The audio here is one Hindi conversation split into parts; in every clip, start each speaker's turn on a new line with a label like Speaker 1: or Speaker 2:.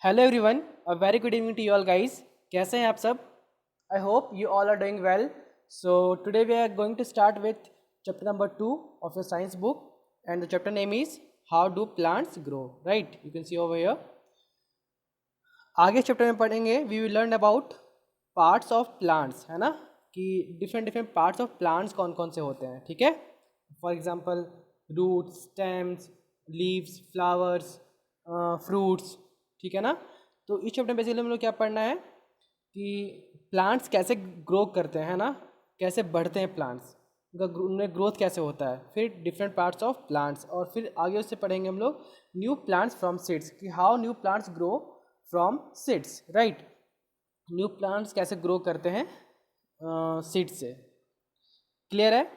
Speaker 1: Hello everyone, a very good evening to you all guys. कैसे हैं आप सब? I hope you all are doing well. So today we are going to start with chapter number 2 of your science book and the chapter name is how do plants grow. Right, you can see over here. आगे चैप्टर में पढ़ेंगे, we will learn about parts of plants, है ना, कि different different parts of plants कौन कौन से होते हैं। ठीक है, for example roots, stems, leaves, flowers, fruits. ठीक है ना। तो इस चैप्टर में बेसिकली हम लोग क्या पढ़ना है कि प्लांट्स कैसे ग्रो करते हैं, है ना, कैसे बढ़ते हैं प्लांट्स, उनमें ग्रोथ कैसे होता है, फिर डिफरेंट पार्ट्स ऑफ प्लांट्स, और फिर आगे उससे पढ़ेंगे हम लोग न्यू प्लांट्स फ्रॉम सीड्स, कि how new plants grow from seeds. Right, new plants कैसे ग्रो करते हैं सीड्स से। क्लियर है?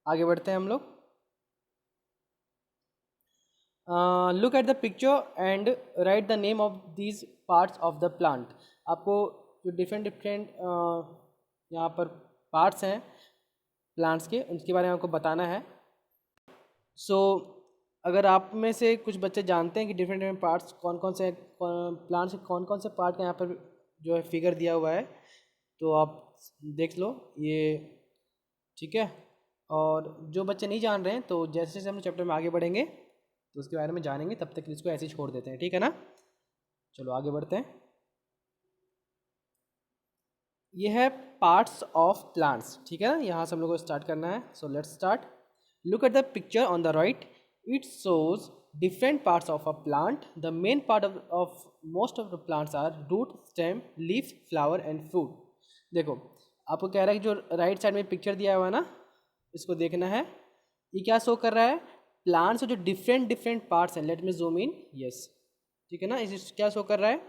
Speaker 1: आगे बढ़ते हैं हम लोग। Look at the picture and right the name of these parts of the plant. आपको जो डिफरेंट डिफरेंट यहाँ पर पार्ट्स हैं प्लांट्स के, उनके बारे में आपको बताना है। सो अगर आप में से कुछ बच्चे जानते हैं कि डिफरेंट डिफरेंट पार्ट्स कौन कौन से प्लांट्स के कौन कौन से पार्ट का यहाँ पर जो है फिगर दिया हुआ है, तो आप देख लो ये। ठीक है, और जो बच्चे नहीं जान रहे हैं तो जैसे जैसे हम चैप्टर में आगे बढ़ेंगे तो उसके बारे में जानेंगे, तब तक इसको ऐसे ही छोड़ देते हैं। ठीक है ना, चलो आगे बढ़ते हैं। ये है पार्ट्स ऑफ प्लांट्स। ठीक है ना, यहाँ से हम लोग को स्टार्ट करना है। So let's start. Look at the picture on the right, it shows different parts of a plant. The main part of most of the plants are root, stem, leaf, flower and fruit. देखो, आपको कह रहा है कि जो राइट साइड में पिक्चर दिया हुआ है ना, इसको देखना है। ये क्या शो कर रहा है? प्लांट्स जो डिफरेंट डिफरेंट पार्ट्स हैं। Let me zoom in. Yes, ठीक है ना, इस क्या शो कर रहा है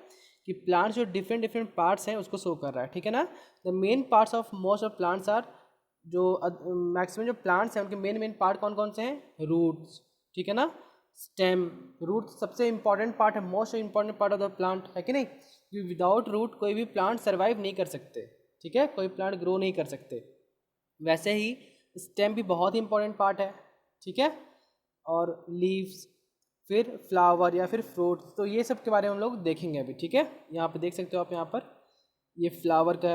Speaker 1: कि प्लांट्स जो डिफरेंट डिफरेंट पार्ट्स हैं उसको शो कर रहा है। ठीक है ना, the main parts of most of plants are, जो मैक्सिमम जो प्लांट्स हैं उनके मेन मेन पार्ट कौन कौन से हैं? रूट्स, ठीक है ना, स्टेम। रूट सबसे इंपॉर्टेंट पार्ट है, most important part of the plant, है कि नहीं? क्योंकि विदाउट रूट कोई भी प्लांट सर्वाइव नहीं कर सकते। ठीक है, कोई प्लांट ग्रो नहीं कर सकते। वैसे ही स्टेम भी बहुत ही इंपॉर्टेंट पार्ट है। ठीक है, और लीव्स, फिर फ्लावर या फिर फ्रूट, तो ये सब के बारे में हम लोग देखेंगे अभी। ठीक है, यहाँ पे देख सकते हो आप, यहाँ पर ये फ्लावर का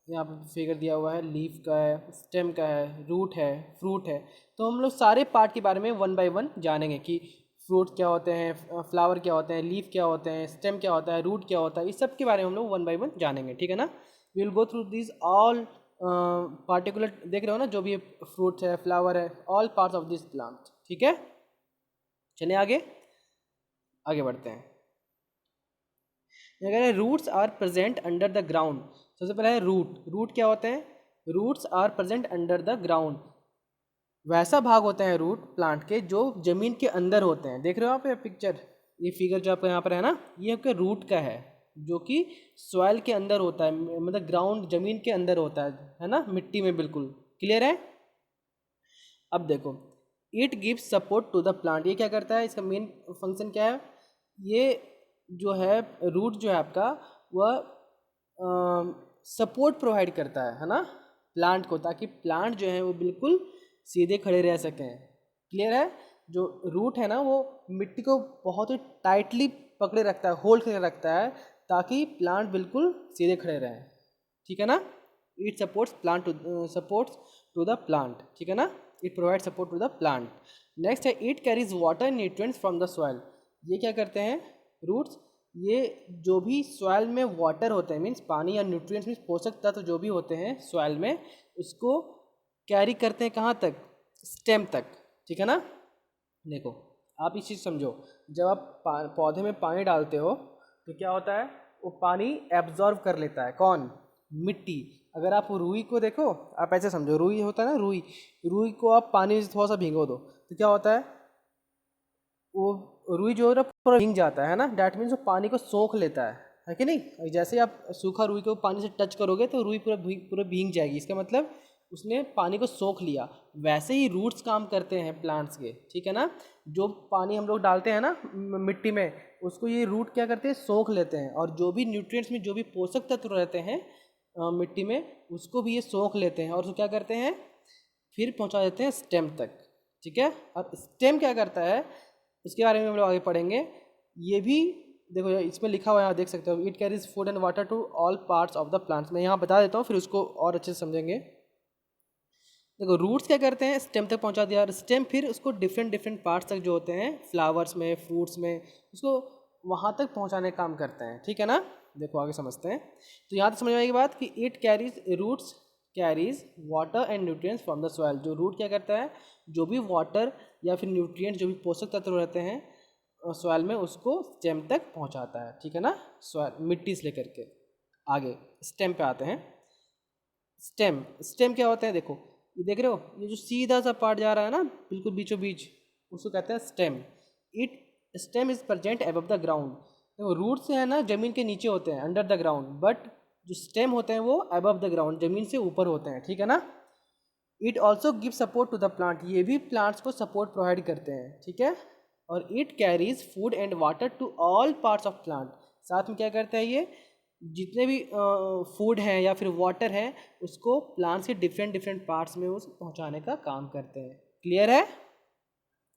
Speaker 1: यहाँ पर फिगर दिया हुआ है, लीफ का है, स्टेम का है, रूट है, फ्रूट है। तो हम लोग सारे पार्ट के बारे में वन बाय वन जानेंगे कि फ्रूट क्या होते हैं, फ्लावर क्या होते हैं, लीफ क्या होते हैं, स्टेम क्या होता है, रूट क्या होता है, इस सब के बारे में हम लोग वन बाय वन जानेंगे। ठीक है ना, we will go through this all particular. देख रहे हो ना, जो भी फ्रूट है, फ्लावर है, all parts of this plant. ठीक है, चलिए आगे आगे बढ़ते हैं। अगर roots are present under the ground, सबसे पहले है रूट। रूट क्या होते हैं? Roots are present under the ground, वैसा भाग होते हैं रूट प्लांट के जो जमीन के अंदर होते हैं। देख रहे हो आप ये पिक्चर, ये फिगर जो आपको यहाँ पर है ना, ये आपके रूट का है, जो कि सॉइल के अंदर होता है, मतलब ग्राउंड, जमीन के अंदर होता है ना, मिट्टी में। बिल्कुल क्लियर है? अब देखो, it gives support to the plant. ये क्या करता है, इसका मेन फंक्शन क्या है? ये जो है रूट जो है आपका, वह सपोर्ट प्रोवाइड करता है ना, प्लांट को, ताकि प्लांट जो है वो बिल्कुल सीधे खड़े रह सकें। क्लियर है? जो रूट है ना, वो मिट्टी को बहुत ही टाइटली पकड़े रखता है, होल्ड करके रखता है, ताकि प्लांट बिल्कुल सीधे खड़े रहें। ठीक है ना, it supports plant to supports to the plant. ठीक है ना, it provide support to the plant. Next है, it carries water nutrients from the soil. ये क्या करते हैं रूट्स? ये जो भी सॉइल में वाटर होते हैं, मीन्स पानी या न्यूट्रिएंट्स मीन्स पोषक तत्व जो भी होते हैं सॉइल में, उसको कैरी करते हैं कहाँ तक? स्टेम तक। ठीक है ना, देखो आप इस चीज़ समझो, जब आप पौधे में पानी डालते हो तो क्या होता है, वो पानी एब्जॉर्व कर लेता है। कौन? मिट्टी। अगर आप रुई को देखो, आप ऐसे समझो, रुई होता है ना, रुई, रुई को आप पानी से थोड़ा सा भिगो दो तो क्या होता है, वो रुई जो है ना पूरा भीग जाता है ना, डैट मीन्स वो पानी को सोख लेता है कि नहीं? जैसे ही आप सूखा रुई को पानी से टच करोगे तो रुई पूरा भीग जाएगी, इसका मतलब उसने पानी को सोख लिया। वैसे ही रूट्स काम करते हैं प्लांट्स के। ठीक है ना, जो पानी हम लोग डालते हैं ना मिट्टी में, उसको ये रूट क्या करते हैं, सोख लेते हैं, और जो भी न्यूट्रिएंट्स में जो भी पोषक तत्व रहते हैं मिट्टी में, उसको भी ये सोख लेते हैं, और उसको क्या करते हैं, फिर पहुंचा देते हैं स्टेम तक। ठीक है, और स्टेम क्या करता है उसके बारे में हम लोग आगे पढ़ेंगे। ये भी देखो इसमें लिखा हुआ है, यहाँ देख सकते हो, it carries food and water to all parts of the plants. मैं यहाँ बता देता हूँ, फिर उसको और अच्छे से समझेंगे। देखो रूट्स क्या करते हैं, स्टेम तक पहुँचा दिया, और स्टेम फिर उसको डिफरेंट डिफरेंट पार्ट्स तक जो होते हैं फ्लावर्स में, फ्रूट्स में, उसको वहाँ तक पहुँचाने का काम करते हैं, ठीक है ना। देखो आगे समझते हैं। तो यहाँ तक समझ में आएगी बात कि it carries, roots carries water and nutrients from the soil. जो रूट क्या करता है, जो भी वाटर या फिर न्यूट्रिएंट्स, जो भी पोषक तत्व रहते हैं सॉइल में, उसको स्टेम तक पहुंचाता है, ठीक है ना। सॉइल मिट्टी से लेकर के आगे स्टेम पे आते हैं। स्टेम, स्टेम क्या होता है, देखो ये देख रहे हो, ये जो सीधा सा पार्ट जा रहा है ना बिल्कुल बीचों बीच, उसको कहते हैं stem. It stem is present above the ground. देखो रूट से है ना जमीन के नीचे होते हैं, अंडर द ग्राउंड, बट जो स्टेम होते हैं वो अबव द ग्राउंड, जमीन से ऊपर होते हैं, ठीक है ना। It also give support to the plant, ये भी प्लांट्स को सपोर्ट प्रोवाइड करते हैं, ठीक है। और it carries food and water to all parts of plant. साथ में क्या करता है ये, जितने भी फूड हैं या फिर वाटर है, उसको प्लांट्स के डिफरेंट डिफरेंट पार्ट्स में उस पहुंचाने का काम करते हैं। क्लियर है,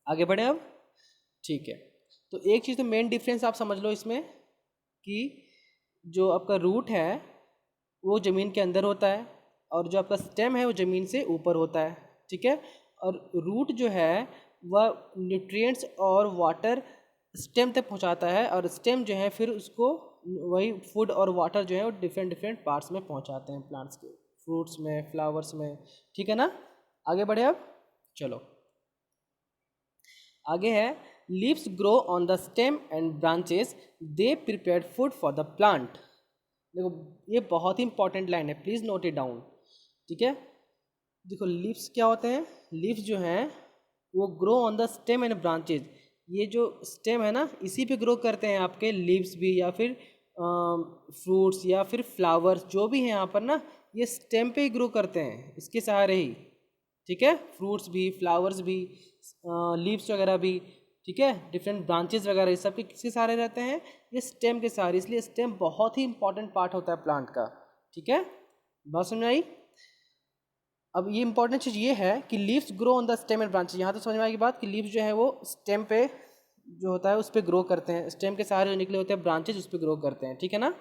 Speaker 1: आगे बढ़े अब, ठीक है। तो एक चीज़ तो मेन डिफरेंस आप समझ लो इसमें, कि जो आपका रूट है वो ज़मीन के अंदर होता है, और जो आपका स्टेम है वो ज़मीन से ऊपर होता है, ठीक है। और रूट जो है वह न्यूट्रिएंट्स और वाटर स्टेम तक पहुंचाता है, और स्टेम जो है फिर उसको वही फूड और वाटर जो है वो डिफरेंट डिफरेंट पार्ट्स में पहुंचाते हैं, प्लांट्स के, फ्रूट्स में, फ्लावर्स में, ठीक है ना। आगे बढ़े अब, चलो आगे है, leaves grow on the stem and branches, they prepare food for the plant. देखो ये बहुत ही इंपॉर्टेंट लाइन है, प्लीज़ नोट इट डाउन, ठीक है। देखो लीव्स क्या होते हैं, लीव्स जो हैं वो grow on the stem and branches. ये जो स्टेम है ना, इसी पे ग्रो करते हैं आपके लीव्स भी, या फिर फ्रूट्स या फिर फ्लावर्स जो भी हैं यहाँ पर ना, ये स्टेम पे ही ग्रो करते हैं, इसके सहारे ही, ठीक है। फ्रूट्स भी, फ्लावर्स भी, लीव्स वगैरह भी, ठीक है, डिफरेंट ब्रांचेस वगैरह, ये सब के किसके सहारे रहते हैं, ये स्टेम के सहारे। इसलिए स्टेम बहुत ही इंपॉर्टेंट पार्ट होता है प्लांट का, ठीक है। बात समझ में आई। अब ये इंपॉर्टेंट चीज़ ये है कि leaves grow on the stem and branches. यहाँ तो समझ में आएगी बात कि लीव्स जो है वो स्टेम पे जो होता है उस पर ग्रो करते हैं, स्टेम के सहारे जो निकले होते हैं ब्रांचेस उस पर ग्रो करते हैं, ठीक है ना।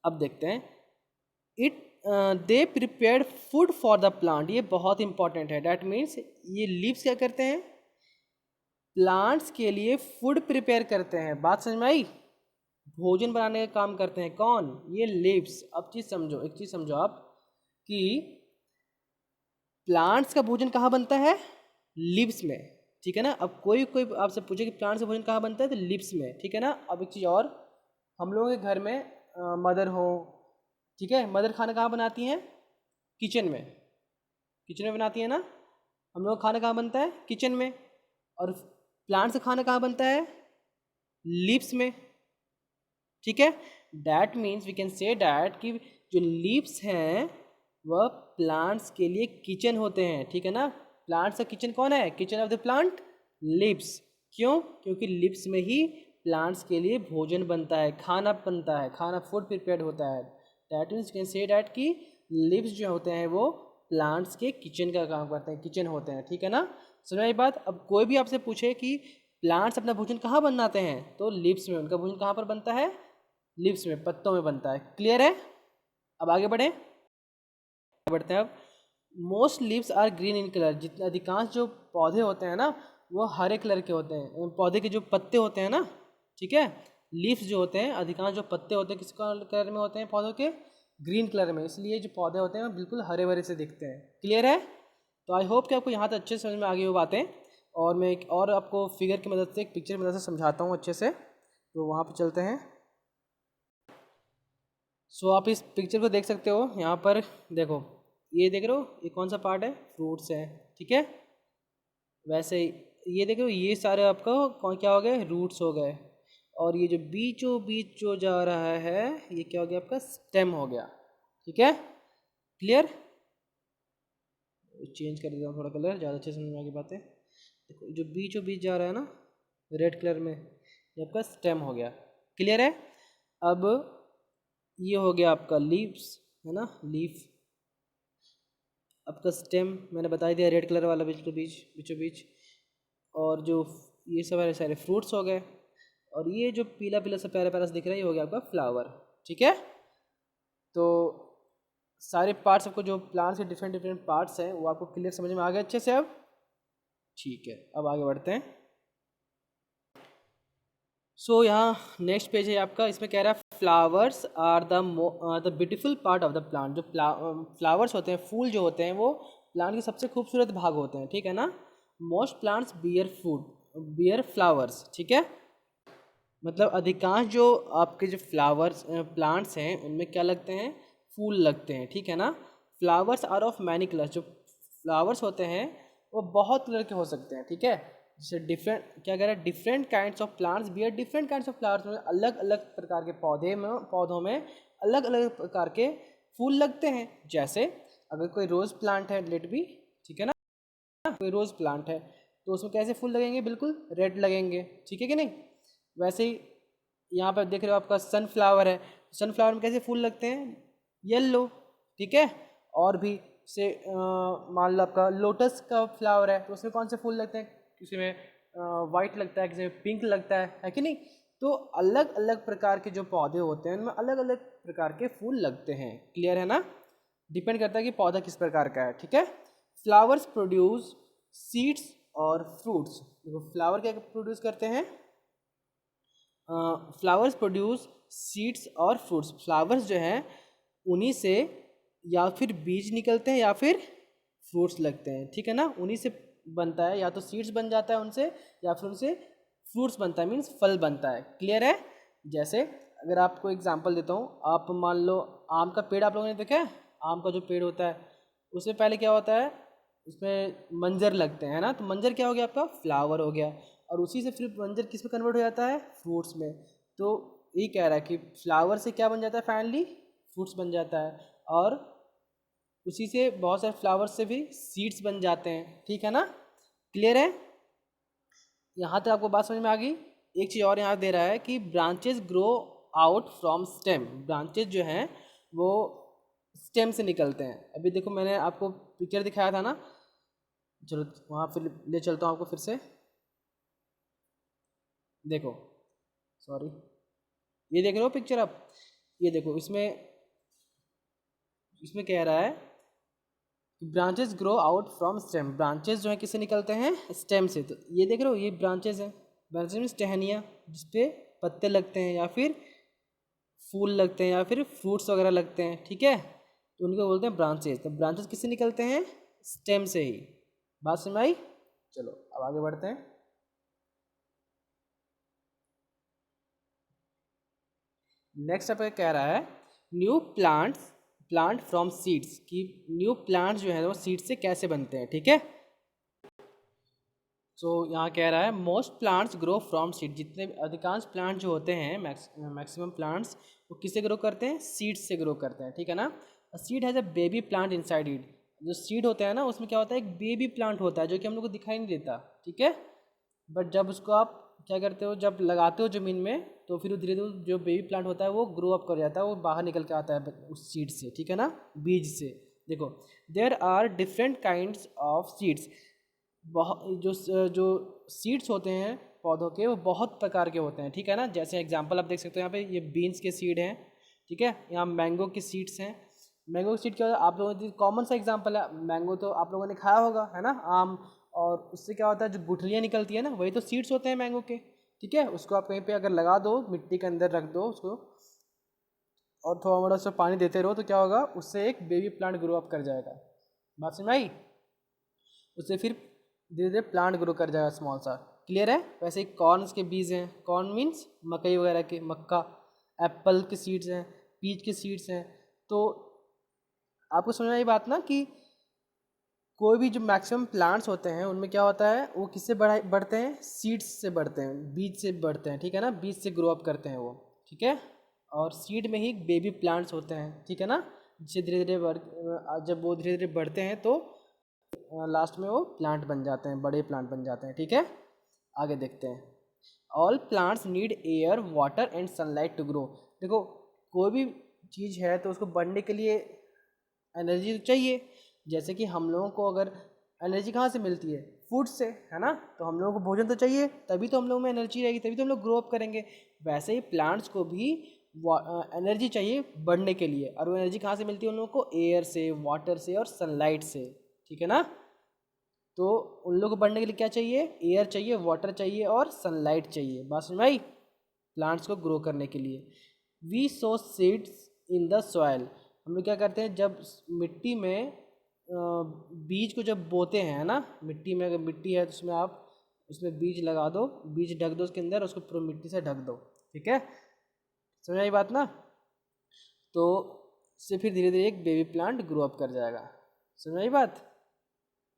Speaker 1: अब देखते हैं, it they prepared food for the plant. ये बहुत इंपॉर्टेंट है, डैट मीन्स ये लीव्स क्या करते हैं, प्लांट्स के लिए फूड प्रिपेयर करते हैं। बात समझ में आई, भोजन बनाने का काम करते हैं, कौन, ये लीव्स। अब चीज़ समझो, एक चीज़ समझो आप, कि प्लांट्स का भोजन कहाँ बनता है, लिव्स में, ठीक है ना। अब कोई कोई आपसे पूछे कि प्लांट्स का भोजन कहाँ बनता है, तो लिव्स में, ठीक है ना। अब एक चीज़ और, हम लोगों के घर में मदर हो, ठीक है, मदर खाना कहाँ बनाती हैं, किचन में, किचन में बनाती है ना। हम लोग खाना कहाँ बनता है, किचन में। और प्लांट्स का खाना कहाँ बनता है, लीव्स में, ठीक है। That means we can say that कि जो लीव्स हैं वह प्लांट्स के लिए किचन होते हैं, ठीक है ना। प्लांट्स का किचन कौन है, kitchen of the plant, leaves. क्यों, क्योंकि लीव्स में ही प्लांट्स के लिए भोजन बनता है, खाना बनता है, खाना फूड प्रिपेयर्ड होता है। That means can say that कि लीव्स जो होते हैं वो प्लांट्स के किचन का काम करते हैं, किचन होते हैं, ठीक है ना। समझ ये बात। अब कोई भी आपसे पूछे कि प्लांट्स अपना भोजन कहाँ बनाते हैं, तो लीव्स में, उनका भोजन कहाँ पर बनता है, लीव्स में, पत्तों में बनता है। क्लियर है, अब आगे बढ़े, बढ़ते हैं अब। Most leaves are green in colour. जितने अधिकांश जो पौधे होते हैं ना वो हरे कलर के होते हैं, पौधे के जो पत्ते होते हैं ना, ठीक है, लीव्स जो होते हैं, अधिकांश जो पत्ते होते हैं किस कलर में होते हैं, पौधों के ग्रीन कलर में। इसलिए जो पौधे होते हैं वो बिल्कुल हरे भरे से दिखते हैं। क्लियर है। तो आई होप कि आपको यहाँ तक अच्छे से समझ में आ गई वो बातें, और मैं एक और आपको फिगर की मदद से, एक पिक्चर की मदद से समझाता हूँ अच्छे से। तो वहाँ पर चलते हैं। सो आप इस पिक्चर को देख सकते हो, यहाँ पर देखो, ये देख रहे हो, ये कौन सा पार्ट है, फ्रूट्स है, ठीक है। वैसे ही ये देख रहे हो, ये सारे आपका कौन क्या हो गए, रूट्स हो गए। और ये जो बीचों बीच जो जा रहा है ये क्या हो गया, आपका स्टेम हो गया, ठीक है। क्लियर, चेंज कर देता हूँ थोड़ा कलर, ज़्यादा अच्छे समझ में आ गई बातें। देखो जो बीचों बीच जा रहा है ना रेड कलर में, ये आपका स्टेम हो गया। क्लियर है। अब ये हो गया आपका लीव्स, है ना, लीफ। आपका स्टेम मैंने बता ही दिया, रेड कलर वाला बीचों बीच, बीचों बीच। और जो ये सब है सारे फ्रूट्स हो गए। और ये जो पीला पीला सा प्यारा प्यारा सा दिख रहा है ये हो गया आपका फ्लावर। ठीक है, तो सारे पार्ट्स आपको जो प्लांट्स के डिफरेंट डिफरेंट पार्ट्स हैं वो आपको क्लियर समझ में आ गए अच्छे से अब। ठीक है, अब आगे बढ़ते हैं। सो यहाँ नेक्स्ट पेज है आपका, इसमें कह रहा है flowers are the beautiful part of the plant. जो फ्लावर्स होते हैं, फूल जो होते हैं, वो प्लांट के सबसे खूबसूरत भाग होते हैं। ठीक है ना। Most plants beer flowers. ठीक है, मतलब अधिकांश जो आपके जो फ्लावर्स प्लांट्स हैं उनमें क्या लगते हैं, फूल लगते हैं। ठीक है ना। Flowers are of many colours. जो फ्लावर्स होते हैं वो बहुत कलर के हो सकते हैं। ठीक है, जैसे डिफरेंट, क्या कह रहा है, different kinds of plants bear different kinds of flowers, में अलग अलग प्रकार के पौधों में अलग अलग प्रकार के फूल लगते हैं। जैसे अगर कोई रोज़ प्लांट है, लेट बी, ठीक है ना, कोई रोज़ प्लांट है तो उसमें कैसे फूल लगेंगे, बिल्कुल रेड लगेंगे। ठीक है कि नहीं। वैसे ही यहाँ पर देख रहे हो आपका सनफ्लावर है, सनफ्लावर में कैसे फूल लगते हैं, येलो। ठीक है, और भी से मान लो आपका लोटस का फ्लावर है तो उसमें कौन से फूल लगते हैं, किसी में वाइट लगता है, किसी में पिंक लगता है कि नहीं। तो अलग अलग प्रकार के जो पौधे होते हैं उनमें अलग अलग प्रकार के फूल लगते हैं। क्लियर है ना। डिपेंड करता है कि पौधा किस प्रकार का है। ठीक है, फ्लावर्स प्रोड्यूस सीड्स और फ्रूट्स। देखो फ्लावर क्या प्रोड्यूस करते हैं, फ्लावर्स प्रोड्यूस सीड्स और फ्रूट्स। फ्लावर्स जो हैं उन्हीं से या फिर बीज निकलते हैं या फिर फ्रूट्स लगते हैं। ठीक है ना, उन्हीं से बनता है, या तो सीड्स बन जाता है उनसे या फिर उनसे फ्रूट्स बनता है, मीन्स फल बनता है। क्लियर है। जैसे अगर आपको एग्जांपल देता हूँ, आप मान लो आम का पेड़ आप लोगों ने देखा है, आम का जो पेड़ होता है उससे पहले क्या होता है, उसमें मंजर लगते हैं ना, तो मंजर क्या हो गया आपका, फ्लावर हो गया, और उसी से फिर मंजर किस में कन्वर्ट हो जाता है, फ्रूट्स में। तो ये कह रहा है कि फ्लावर से क्या बन जाता है, फाइनली फ्रूट्स बन जाता है, और उसी से बहुत सारे फ्लावर्स से भी सीड्स बन जाते हैं। ठीक है ना। क्लियर है। यहाँ तक आपको बात समझ में आ गई। एक चीज़ और यहाँ दे रहा है कि branches grow out from stem. Branches जो हैं वो स्टेम से निकलते हैं। अभी देखो मैंने आपको पिक्चर दिखाया था ना, चलो वहाँ फिर ले चलता हूँ आपको फिर से। देखो, सॉरी, ये देख रहे हो पिक्चर आप, ये देखो इसमें इसमें कह रहा है branches grow out from stem. Branches जो है किससे निकलते हैं, स्टेम से। तो ये देख रहे हो, ये ब्रांचेस हैं। ब्रांचेस मीन्स टहनियाँ, जिसपे पत्ते लगते हैं या फिर फूल लगते हैं या फिर फ्रूट्स वगैरह लगते हैं। ठीक है, तो उनको बोलते हैं ब्रांचेस। तो ब्रांचेस किससे निकलते हैं, स्टेम से ही। बात समझ आई। चलो अब आगे बढ़ते हैं। नेक्स्ट आप कह रहा है न्यू प्लांट फ्रॉम सीड्स, कि न्यू प्लांट्स जो है वो सीड से कैसे बनते हैं। ठीक है, तो यहाँ कह रहा है most plants grow from seed. जितने अधिकांश प्लांट जो होते हैं, मैक्सिमम प्लांट्स, वो किससे ग्रो करते हैं, सीड्स से ग्रो करते हैं। ठीक है ना। Seed has a baby plant inside it. जो सीड होता है ना उसमें क्या होता है, एक बेबी प्लांट होता है जो कि हम लोग को दिखाई नहीं देता। ठीक है, बट जब उसको आप क्या करते हो, जब लगाते हो ज़मीन में, तो फिर धीरे धीरे जो बेबी प्लांट होता है वो ग्रो अप कर जाता है, वो बाहर निकल के आता है उस सीड से। ठीक है ना, बीज से। देखो there are different kinds of seeds. बहुत जो सीड्स होते हैं पौधों के, वो बहुत प्रकार के होते हैं। ठीक है ना। जैसे एग्जांपल आप देख सकते हो यहाँ पे, ये बीन्स के सीड हैं। ठीक है, यहाँ मैंगो की सीड्स हैं। मैंगो की सीड क्या होता है, आप लोगों ने कॉमन सा एग्जांपल है, मैंगो तो आप लोगों ने खाया होगा, है ना, आम। और उससे क्या होता है, जो गुठलियाँ निकलती है ना, वही तो सीड्स होते हैं मैंगो के। ठीक है, उसको आप कहीं पे अगर लगा दो, मिट्टी के अंदर रख दो उसको, और थोड़ा मोड़ा उसमें पानी देते रहो, तो क्या होगा, उससे एक बेबी प्लांट ग्रो अप कर जाएगा। बात समझ में आई। उससे फिर धीरे धीरे प्लांट ग्रो कर जाएगा स्मॉल सा। क्लियर है। वैसे ही कॉर्न्स के बीज हैं, कॉर्न मीन्स मकई वगैरह के, मक्का। एप्पल के सीड्स हैं, पीच के सीड्स हैं। तो आपको समझ में आई बात ना, कि कोई भी जो मैक्सिमम प्लांट्स होते हैं उनमें क्या होता है, वो किससे बढ़ते हैं, सीड्स से बढ़ते हैं, बीज से बढ़ते हैं। ठीक है ना, बीज से ग्रो अप करते हैं वो। ठीक है, और सीड में ही बेबी प्लांट्स होते हैं। ठीक है ना, जिससे धीरे धीरे जब वो धीरे धीरे बढ़ते हैं तो लास्ट में वो प्लांट बन जाते हैं, बड़े प्लांट बन जाते हैं। ठीक है, आगे देखते हैं। All plants need air water and sunlight to grow. देखो कोई भी चीज़ है तो उसको बढ़ने के लिए एनर्जी तो चाहिए। जैसे कि हम लोगों को अगर एनर्जी कहाँ से मिलती है, फूड से, है ना। तो हम लोगों को भोजन तो चाहिए, तभी तो हम लोग में एनर्जी रहेगी, तभी तो हम लोग ग्रो अप करेंगे। वैसे ही प्लांट्स को भी एनर्जी चाहिए बढ़ने के लिए, और वो एनर्जी कहाँ से मिलती है उन लोगों को? एयर से, वाटर से और सनलाइट से, ठीक है ना। तो उन लोगों को बढ़ने के लिए क्या चाहिए? एयर चाहिए, वाटर चाहिए और सनलाइट चाहिए। बात समझ में आई? प्लांट्स को ग्रो करने के लिए we sow seeds in the soil. हम लोग क्या करते हैं, जब मिट्टी में बीज को जब बोते हैं, है ना, मिट्टी में अगर मिट्टी है तो उसमें आप उसमें बीज लगा दो, बीज ढक दो उसके अंदर, उसको पूरा मिट्टी से ढक दो, ठीक है। समझ आई बात ना? तो उससे फिर धीरे धीरे एक बेबी प्लांट ग्रो अप कर जाएगा। समझ आई बात?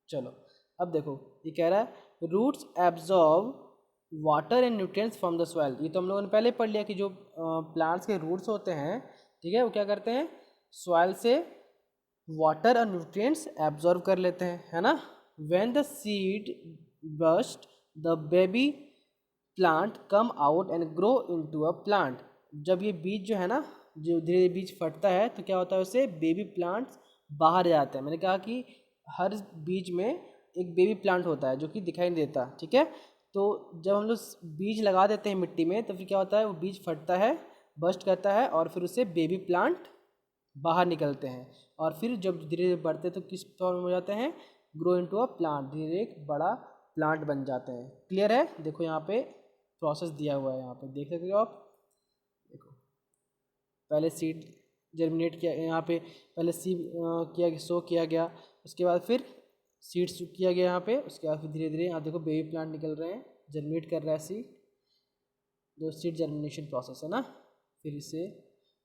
Speaker 1: चलो अब देखो, ये कह रहा है roots absorb water and nutrients from the soil. ये तो हम लोगों ने पहले पढ़ लिया कि जो प्लांट्स के रूट्स होते हैं, ठीक है, वो क्या करते हैं? सॉइल से वाटर और न्यूट्रिएंट्स एब्जॉर्ब कर लेते हैं, है ना। When the seed burst the baby plant come out and grow into a plant. जब ये बीज जो है ना, जो धीरे धीरे बीज फटता है तो क्या होता है, उससे बेबी प्लांट्स बाहर जाते हैं। मैंने कहा कि हर बीज में एक बेबी प्लांट होता है जो कि दिखाई नहीं देता, ठीक है। तो जब हम लोग बीज लगा देते हैं मिट्टी में, तो फिर क्या होता है, वो बीज फटता है, बर्स्ट करता है, और फिर उससे बेबी प्लांट बाहर निकलते हैं। और फिर जब धीरे धीरे बढ़ते हैं तो किस फॉर्म में हो जाते हैं? ग्रो इनटू अ प्लांट, धीरे धीरे एक बड़ा प्लांट बन जाते हैं। क्लियर है? देखो यहाँ पे प्रोसेस दिया हुआ है, यहाँ पे देख सकते हो आप। देखो पहले सीड जर्मिनेट किया, यहाँ पे पहले सीड किया, सो किया गया, उसके बाद फिर सीड किया गया यहाँ पे, उसके बाद फिर धीरे धीरे यहाँ देखो बेबी प्लांट निकल रहे हैं, जर्मिनेट कर रहा है सीड, जो सीड जर्मिनेशन प्रोसेस है ना। फिर इससे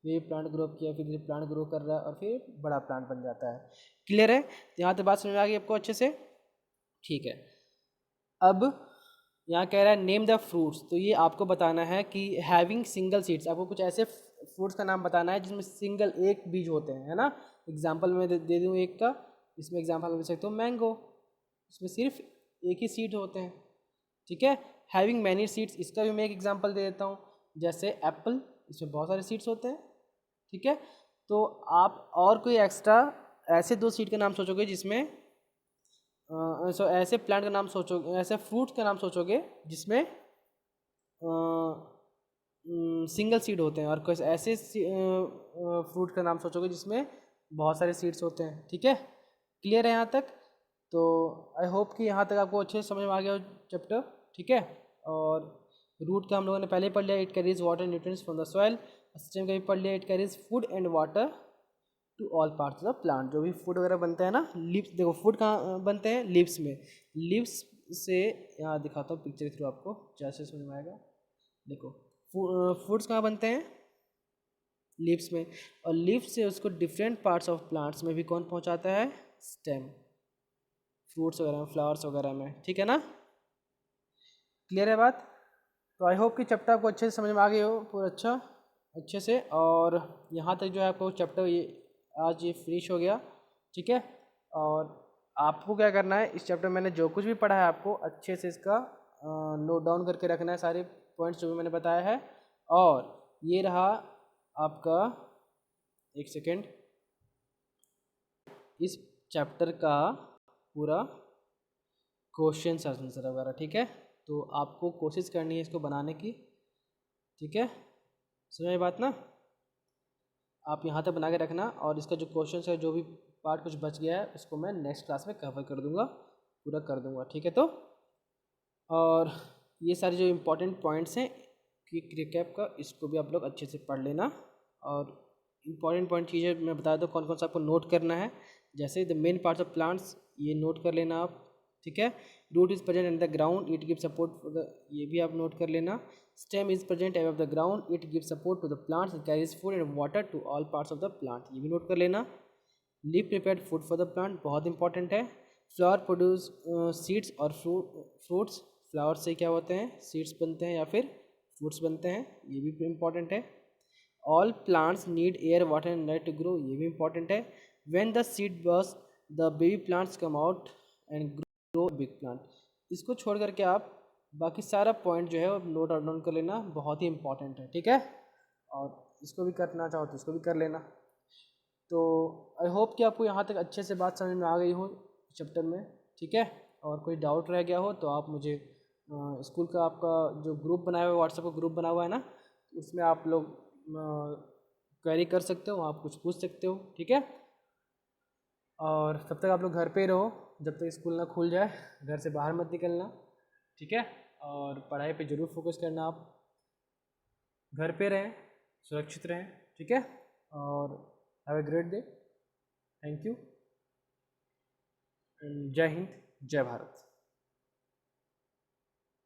Speaker 1: बेबी प्लांट ग्रो किया, फिर धीरे प्लांट ग्रो कर रहा है और फिर बड़ा प्लांट बन जाता है। क्लियर है? यहाँ तक बात समझ में आ गई आपको अच्छे से? ठीक है। अब यहाँ कह रहा है नेम द फ्रूट्स। तो ये आपको बताना है कि हैविंग सिंगल सीड्स, आपको कुछ ऐसे फ्रूट्स का नाम बताना है जिसमें सिंगल एक बीज होते हैं, है ना। एग्जाम्पल मैं दे दूँ एक का, इसमें एग्जाम्पल दे सकता हूँ मैंगो, इसमें सिर्फ एक ही सीड होते हैं, ठीक है। हैविंग मैनी सीड्स, इसका भी मैं एक एग्जाम्पल दे देता हूँ, जैसे एप्पल, इसमें बहुत सारे सीड्स होते हैं, ठीक है। तो आप और कोई एक्स्ट्रा ऐसे दो सीड का नाम सोचोगे जिसमें ऐसे प्लांट का नाम सोचोगे, ऐसे फ्रूट का नाम सोचोगे जिसमें सिंगल सीड होते हैं, और कुछ ऐसे फ्रूट का नाम सोचोगे जिसमें बहुत सारे सीड्स होते हैं, ठीक है। क्लियर है यहाँ तक? तो आई होप कि यहाँ तक आपको अच्छे से समझ में आ गया हो चैप्टर, ठीक है। और रूट का हम लोगों ने पहले ही पढ़ लिया, it carries water nutrients from the soil. System का भी पढ़ लिया, it carries food and water to all parts of the plant. जो भी फूड वगैरह बनता है ना, लीव्स, देखो फूड कहाँ बनते हैं? लीव्स में। लीव्स से यहाँ दिखाता हूँ पिक्चर के थ्रू आपको, जैसे समझ में आएगा। देखो फूड्स कहाँ बनते हैं? लीव्स में। और लीव्स से उसको डिफरेंट पार्ट्स ऑफ प्लांट्स में भी कौन पहुँचाता है? स्टेम, फ्रूट्स वगैरह में, फ्लावर्स वगैरह में, ठीक है ना। क्लियर है बात? तो आई होप कि चैप्टर आपको अच्छे से समझ में आ गई हो पूरा अच्छे से। और यहाँ तक जो है आपको चैप्टर ये आज ये फिनिश हो गया, ठीक है। और आपको क्या करना है, इस चैप्टर में मैंने जो कुछ भी पढ़ा है आपको अच्छे से इसका नोट डाउन करके रखना है, सारे पॉइंट्स जो भी मैंने बताया है। और ये रहा आपका, एक सेकेंड, इस चैप्टर का पूरा क्वेश्चन आंसर वगैरह, ठीक है। तो आपको कोशिश करनी है इसको बनाने की, ठीक है। समझ बात ना? आप यहाँ तक बना के रखना, और इसका जो क्वेश्चन है, जो भी पार्ट कुछ बच गया है, उसको मैं नेक्स्ट क्लास में कवर कर दूँगा, पूरा कर दूँगा, ठीक है। तो और ये सारे जो इम्पोर्टेंट पॉइंट्स हैं क्विक रिकैप का, इसको भी आप लोग अच्छे से पढ़ लेना। और इम्पॉर्टेंट पॉइंट चीज़ें मैं बता दूँ कौन कौन सा आपको नोट करना है, जैसे the main parts of plants, ये नोट कर लेना आप, ठीक है। Root is present in the ground, it give support for the, ये भी आप नोट कर लेना। Stem is present above the ground, it give support to the plants and carries food and water to all parts of the plant, ये भी नोट कर लेना। Leave prepared food for the plant, बहुत इंपॉर्टेंट है। फ्लावर प्रोड्यूस सीड्स और फ्रूट्स, फ्लावर से क्या होते हैं? सीड्स बनते हैं या फिर फ्रूट्स बनते हैं, ये भी इम्पॉर्टेंट है। All plants need air water and light to grow, ये भी इंपॉर्टेंट है। When the seed burst the baby plants come out and grow big plant. इसको छोड़ करके आप बाकी सारा पॉइंट जो है वो नोट डाउन कर लेना, बहुत ही इंपॉर्टेंट है, ठीक है। और इसको भी करना चाहो तो इसको भी कर लेना। तो आई होप कि आपको यहाँ तक अच्छे से बात समझ में आ गई हो चैप्टर में, ठीक है। और कोई डाउट रह गया हो तो आप मुझे स्कूल का आपका जो ग्रुप बनाया हुआ है, व्हाट्सएप का ग्रुप बना हुआ है ना, उसमें आप लोग क्वेरी कर सकते हो, आप कुछ पूछ सकते हो, ठीक है। और तब तक आप लोग घर पे ही रहो, जब तक स्कूल ना खुल जाए, घर से बाहर मत निकलना, ठीक है। और पढ़ाई पे ज़रूर फोकस करना, आप घर पे रहें, सुरक्षित रहें, ठीक है। और have a great day, thank you, and जय हिंद, जय भारत।